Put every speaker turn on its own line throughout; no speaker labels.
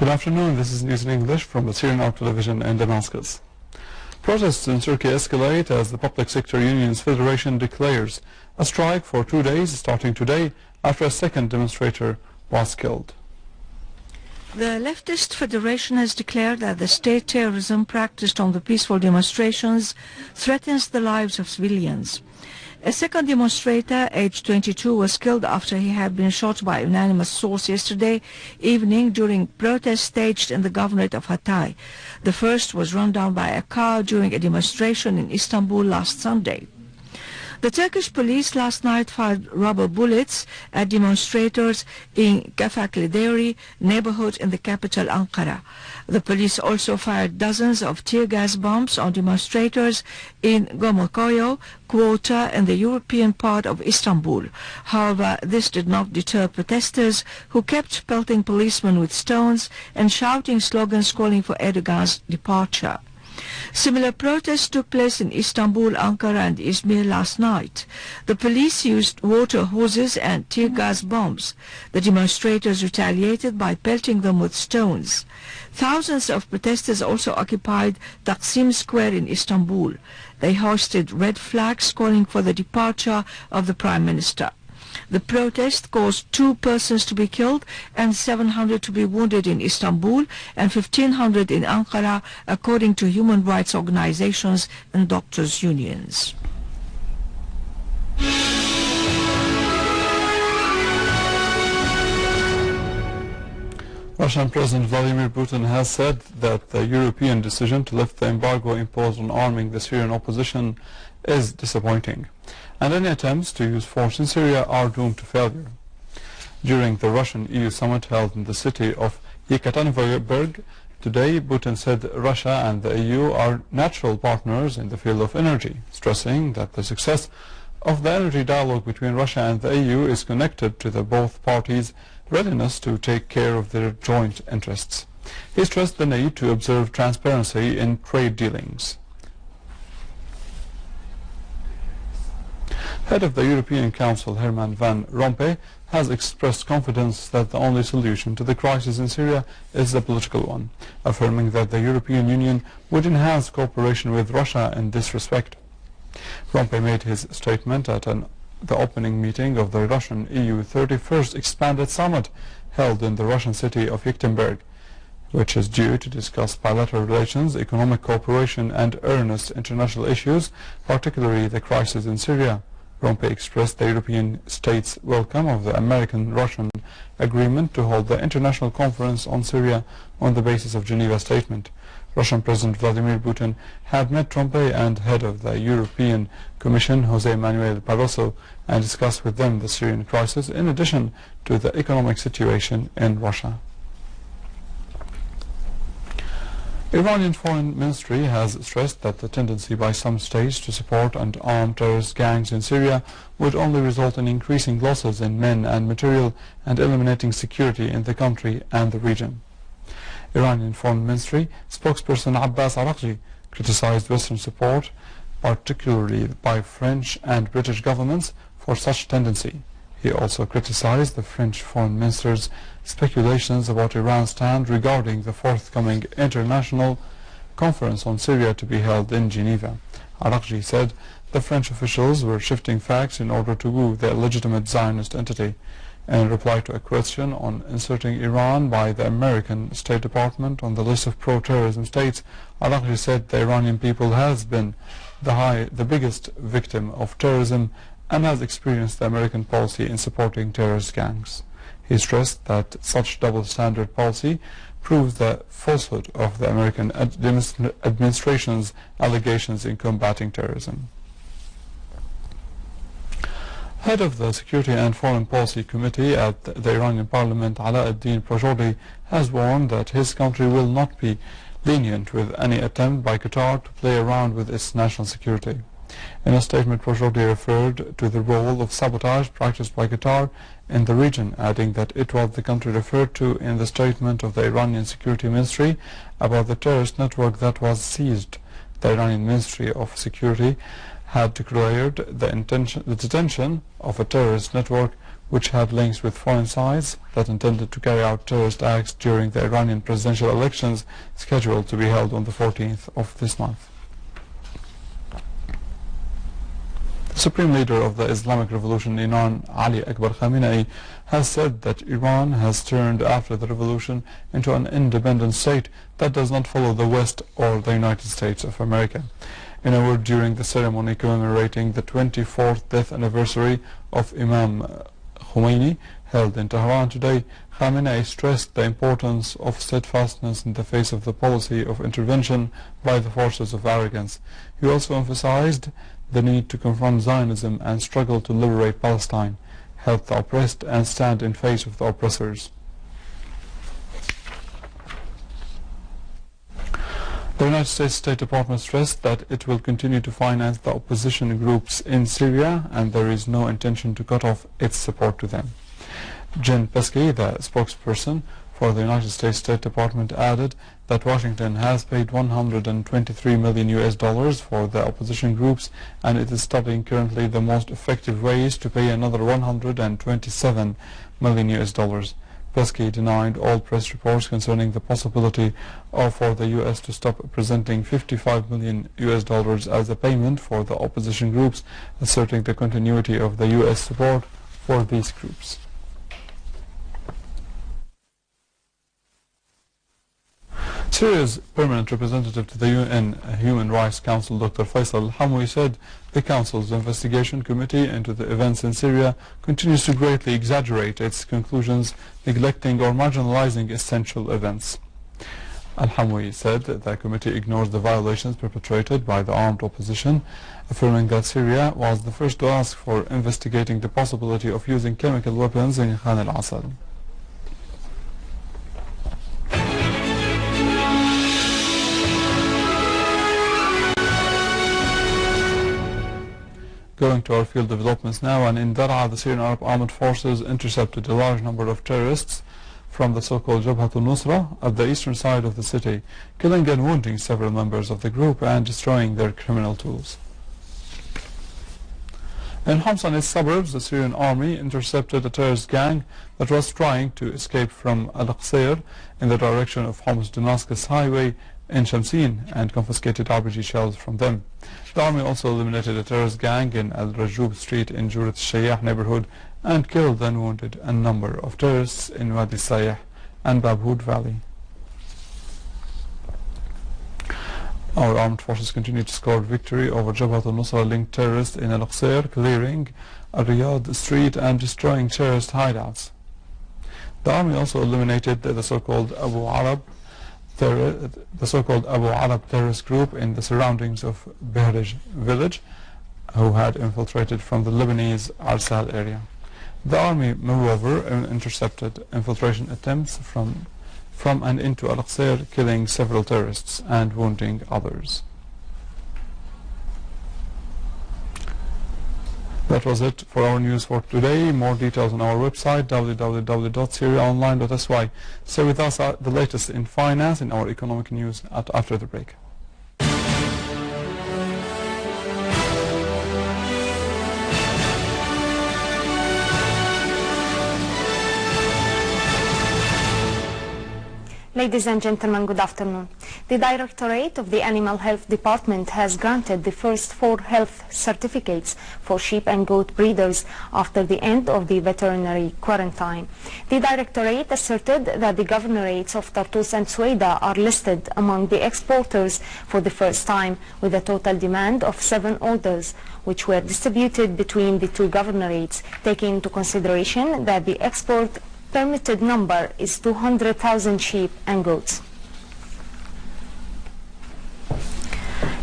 Good afternoon, this is News in English from the Syrian Television in Damascus. Protests in Turkey escalate as the Public Sector Unions Federation declares a strike for 2 days starting today after a second demonstrator was killed.
The leftist federation has declared that the state terrorism practiced on the peaceful demonstrations threatens the lives of civilians. A second demonstrator, aged 22, was killed after he had been shot by an anonymous source yesterday evening during protests staged in the governorate of Hatay. The first was run down by a car during a demonstration in Istanbul last Sunday. The Turkish police last night fired rubber bullets at demonstrators in Kafaklederi neighborhood in the capital Ankara. The police also fired dozens of tear gas bombs on demonstrators in Gomokoyo quarter in the European part of Istanbul. However, this did not deter protesters who kept pelting policemen with stones and shouting slogans calling for Erdogan's departure. Similar protests took place in Istanbul, Ankara and Izmir last night. The police used water hoses and tear gas bombs. The demonstrators retaliated by pelting them with stones. Thousands of protesters also occupied Taksim Square in Istanbul. They hoisted red flags calling for the departure of the Prime Minister. The protest caused 2 persons to be killed and 700 to be wounded in Istanbul and 1,500 in Ankara, according to human rights organizations and doctors' unions.
Russian President Vladimir Putin has said that the European decision to lift the embargo imposed on arming the Syrian opposition is disappointing, and any attempts to use force in Syria are doomed to failure. During the Russian-EU summit held in the city of Yekaterinburg today, Putin said Russia and the EU are natural partners in the field of energy, stressing that the success of the energy dialogue between Russia and the EU is connected to the both parties' readiness to take care of their joint interests. He stressed the need to observe transparency in trade dealings. Head of the European Council, Herman Van Rompuy, has expressed confidence that the only solution to the crisis in Syria is the political one, affirming that the European Union would enhance cooperation with Russia in this respect. Rompuy made his statement at the opening meeting of the Russian-EU 31st Expanded Summit held in the Russian city of Yekaterinburg, which is due to discuss bilateral relations, economic cooperation and earnest international issues, particularly the crisis in Syria. Rompuy expressed the European states' welcome of the American-Russian agreement to hold the international conference on Syria on the basis of Geneva Statement. Russian President Vladimir Putin had met Rompuy and head of the European Commission, José Manuel Barroso, and discussed with them the Syrian crisis in addition to the economic situation in Russia. Iranian Foreign Ministry has stressed that the tendency by some states to support and arm terrorist gangs in Syria would only result in increasing losses in men and material and eliminating security in the country and the region. Iranian Foreign Ministry spokesperson Abbas Araqchi criticized Western support, particularly by French and British governments, for such tendency. He also criticized the French Foreign Minister's speculations about Iran's stand regarding the forthcoming international conference on Syria to be held in Geneva. Araqchi said the French officials were shifting facts in order to woo the illegitimate Zionist entity. In reply to a question on inserting Iran by the American State Department on the list of pro-terrorism states, Araqchi said the Iranian people has been the biggest victim of terrorism and has experienced the American policy in supporting terrorist gangs. He stressed that such double-standard policy proves the falsehood of the American administration's allegations in combating terrorism. Head of the Security and Foreign Policy Committee at the Iranian Parliament, Alauddin Pashordi, has warned that his country will not be lenient with any attempt by Qatar to play around with its national security. In a statement, Pashordi referred to the role of sabotage practiced by Qatar in the region, adding that it was the country referred to in the statement of the Iranian Security Ministry about the terrorist network that was seized. The Iranian Ministry of Security had declared the detention of a terrorist network which had links with foreign sides that intended to carry out terrorist acts during the Iranian presidential elections scheduled to be held on the 14th of this month. The Supreme Leader of the Islamic Revolution in Iran, Ali Akbar Khamenei, has said that Iran has turned after the revolution into an independent state that does not follow the West or the United States of America. In a word during the ceremony commemorating the 24th death anniversary of Imam Khomeini held in Tehran today, Khamenei stressed the importance of steadfastness in the face of the policy of intervention by the forces of arrogance. He also emphasized the need to confront Zionism and struggle to liberate Palestine, help the oppressed and stand in face of the oppressors. The United States State Department stressed that it will continue to finance the opposition groups in Syria and there is no intention to cut off its support to them. Jen Psaki, the spokesperson for the United States State Department, added that Washington has paid $123 million for the opposition groups and it is studying currently the most effective ways to pay another $127 million. Psaki denied all press reports concerning the possibility for the U.S. to stop presenting $55 million as a payment for the opposition groups, asserting the continuity of the U.S. support for these groups. Syria's permanent representative to the UN Human Rights Council, Dr. Faisal al-Hamwi, said the Council's investigation committee into the events in Syria continues to greatly exaggerate its conclusions, neglecting or marginalizing essential events. Al-Hamwi said that the committee ignores the violations perpetrated by the armed opposition, affirming that Syria was the first to ask for investigating the possibility of using chemical weapons in Khan al-Assad. Going to our field developments now, and in Dar'a, the Syrian Arab Armed Forces intercepted a large number of terrorists from the so-called Jabhat al-Nusra at the eastern side of the city, killing and wounding several members of the group and destroying their criminal tools. In Homs and its suburbs, the Syrian army intercepted a terrorist gang that was trying to escape from al-Aqsir in the direction of Homs-Damascus highway in Shamsin and confiscated RPG shells from them. The army also eliminated a terrorist gang in Al-Rajub Street in Jurat al-Shayyah neighborhood and killed and wounded a number of terrorists in Wadi Sayah and Babhoud Valley. Our armed forces continue to score victory over Jabhat al-Nusra linked terrorists in Al-Aqsir, clearing Riyadh Street and destroying terrorist hideouts. The army also eliminated the so-called Abu Arab terrorist group in the surroundings of Behrij village, who had infiltrated from the Lebanese Arsal area. The army, moreover, intercepted infiltration attempts from and into Al-Aqsir, killing several terrorists and wounding others. That was it for our news for today. More details on our website www.syriaonline.sy. Stay with us at the latest in finance in our economic news after the break.
Ladies and gentlemen, good afternoon. The Directorate of the Animal Health Department has granted the first 4 health certificates for sheep and goat breeders after the end of the veterinary quarantine. The Directorate asserted that the governorates of Tartus and Sueda are listed among the exporters for the first time, with a total demand of 7 orders, which were distributed between the 2 governorates, taking into consideration that the export permitted number is 200,000 sheep and goats.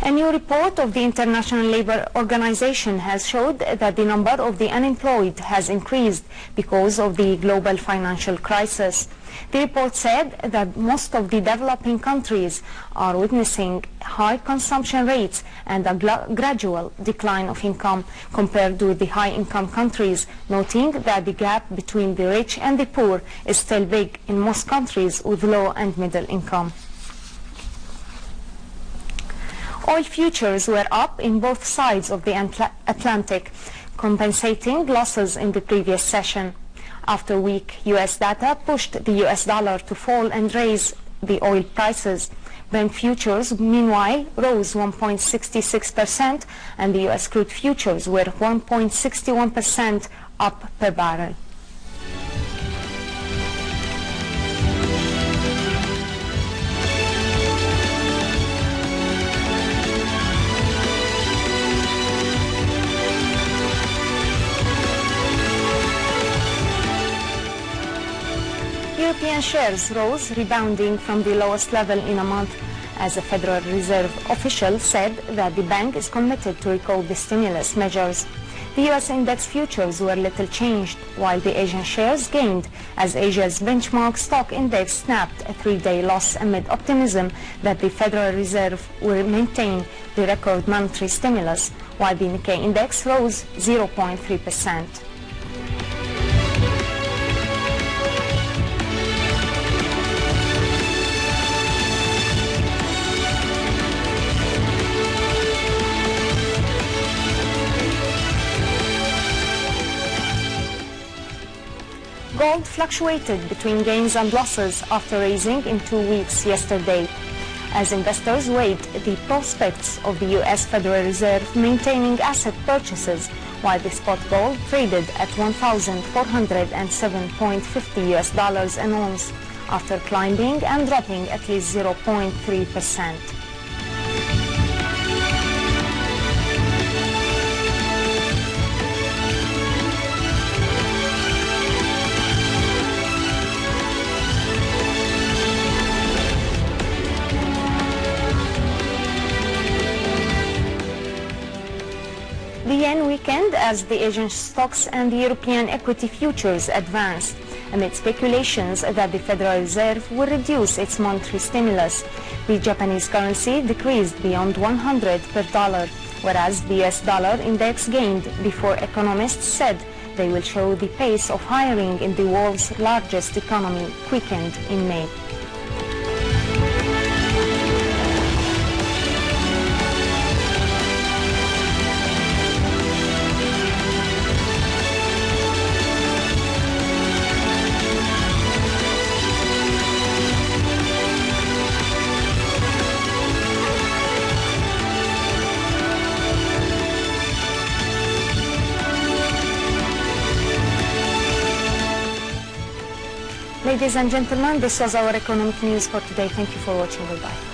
A new report of the International Labour Organization has showed that the number of the unemployed has increased because of the global financial crisis. The report said that most of the developing countries are witnessing high consumption rates and a gradual decline of income compared with the high-income countries, noting that the gap between the rich and the poor is still big in most countries with low and middle income. Oil futures were up in both sides of the Atlantic. compensating losses in the previous session. After weak U.S. data pushed the U.S. dollar to fall and raise the oil prices. Brent futures, meanwhile, rose 1.66% and the U.S. crude futures were 1.61% up per barrel. European shares rose, rebounding from the lowest level in a month, as a Federal Reserve official said that the bank is committed to recall the stimulus measures. The U.S. index futures were little changed, while the Asian shares gained, as Asia's benchmark stock index snapped a 3-day loss amid optimism that the Federal Reserve will maintain the record monetary stimulus, while the Nikkei index rose 0.3%. Gold fluctuated between gains and losses after raising in 2 weeks yesterday, as investors weighed the prospects of the U.S. Federal Reserve maintaining asset purchases, while the spot gold traded at $1,407.50 US an ounce, after climbing and dropping at least 0.3%. The yen weakened as the Asian stocks and the European equity futures advanced, amid speculations that the Federal Reserve will reduce its monetary stimulus. The Japanese currency decreased beyond 100 per dollar, whereas the US dollar index gained before economists said they will show the pace of hiring in the world's largest economy quickened in May. Ladies and gentlemen, this was our economic news for today. Thank you for watching. Goodbye.